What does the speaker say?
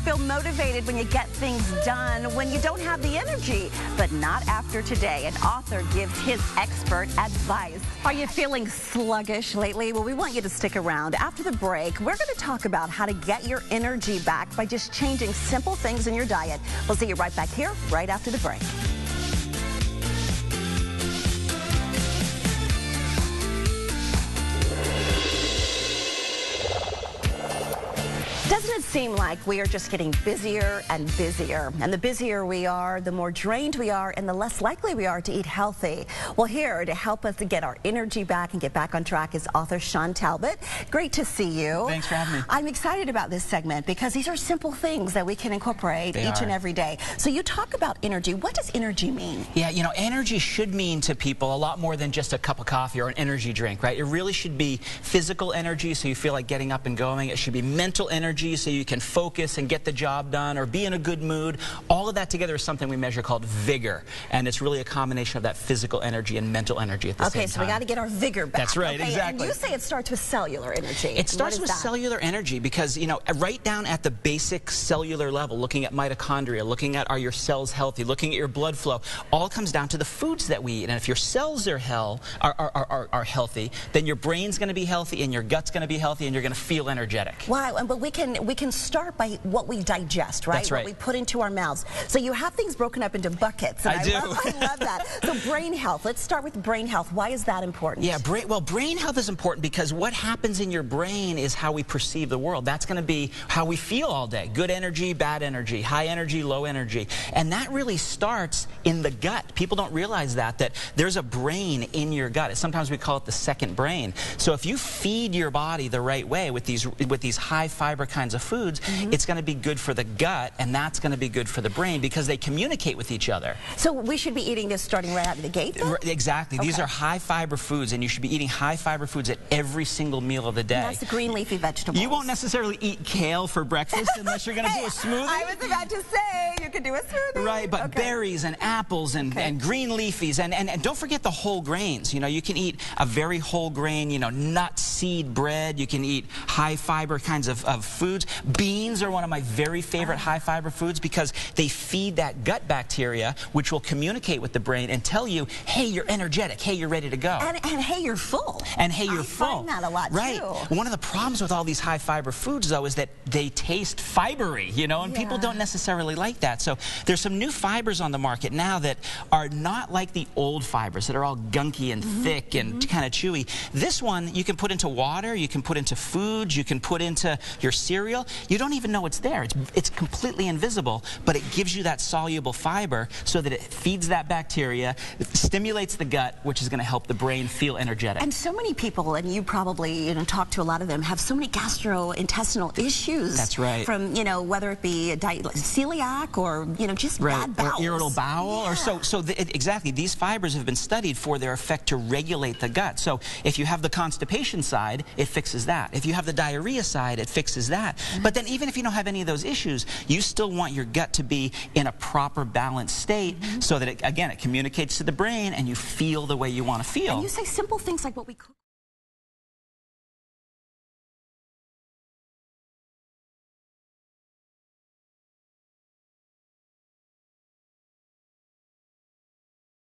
feel motivated when you get things done when you don't have the energy, but not after today. An author gives his expert advice. Are you feeling sluggish lately? Well, we want you to stick around. After the break, we're going to talk about how to get your energy back by just changing simple things in your diet. We'll see you right back here, right after the break. Doesn't it seem like we are just getting busier and busier? And the busier we are, the more drained we are, and the less likely we are to eat healthy. Well, here to help us to get our energy back and get back on track is author Shawn Talbott. Great to see you. Thanks for having me. I'm excited about this segment because these are simple things that we can incorporate each and every day. So you talk about energy. What does energy mean? Yeah, you know, energy should mean to people a lot more than just a cup of coffee or an energy drink, right? It really should be physical energy, so you feel like getting up and going. It should be mental energy, so you can focus and get the job done or be in a good mood. All of that together is something we measure called vigor, and it's really a combination of that physical energy and mental energy at the same time. Okay, so we got to get our vigor back. That's right, exactly. And you say it starts with cellular energy. It starts with cellular energy because, you know, right down at the basic cellular level, looking at mitochondria, looking at are your cells healthy, looking at your blood flow, all comes down to the foods that we eat. And if your cells are healthy, then your brain's going to be healthy and your gut's going to be healthy and you're going to feel energetic. Wow, but we can start by what we digest, right? That's right. What we put into our mouths. So you have things broken up into buckets. And I do. I love that. So brain health. Let's start with brain health. Why is that important? Yeah, brain health is important because what happens in your brain is how we perceive the world. That's going to be how we feel all day. Good energy, bad energy, high energy, low energy. And that really starts in the gut. People don't realize that there's a brain in your gut. Sometimes we call it the second brain. So if you feed your body the right way with these high fiber kinds of foods, it's going to be good for the gut, and that's going to be good for the brain because they communicate with each other. So we should be eating this starting right out of the gate, though? Exactly. Okay. These are high fiber foods, and you should be eating high fiber foods at every single meal of the day. And that's the green leafy vegetables. You won't necessarily eat kale for breakfast unless you're going to do a smoothie. I was about to say you could do a smoothie. Right, but berries and apples and green leafies, and don't forget the whole grains. You know, you can eat a very whole grain, you know, nut seed bread. You can eat high fiber kinds of foods. Beans are one of my very favorite high fiber foods because they feed that gut bacteria, which will communicate with the brain and tell you, hey, you're energetic, hey, you're ready to go. And hey, you're full. And hey, you're full. I find that a lot, right. too. One of the problems with all these high fiber foods, though, is that they taste fibery, you know, and people don't necessarily like that. So there's some new fibers on the market now that are not like the old fibers that are all gunky and thick and kind of chewy. This one you can put into water, you can put into foods, you can put into your cereal. You don't even know it's there. It's completely invisible, but it gives you that soluble fiber so that it feeds that bacteria, stimulates the gut, which is going to help the brain feel energetic. And so many people, and you probably talk to a lot of them, have so many gastrointestinal issues. That's right. From, you know, whether it be celiac or, you know, just bad bowels. Or irritable bowel. Yeah. Exactly. These fibers have been studied for their effect to regulate the gut. So if you have the constipation side, it fixes that. If you have the diarrhea side, it fixes that. But then even if you don't have any of those issues, you still want your gut to be in a proper balanced state so that, again, it communicates to the brain and you feel the way you want to feel. And you say simple things like what we cook.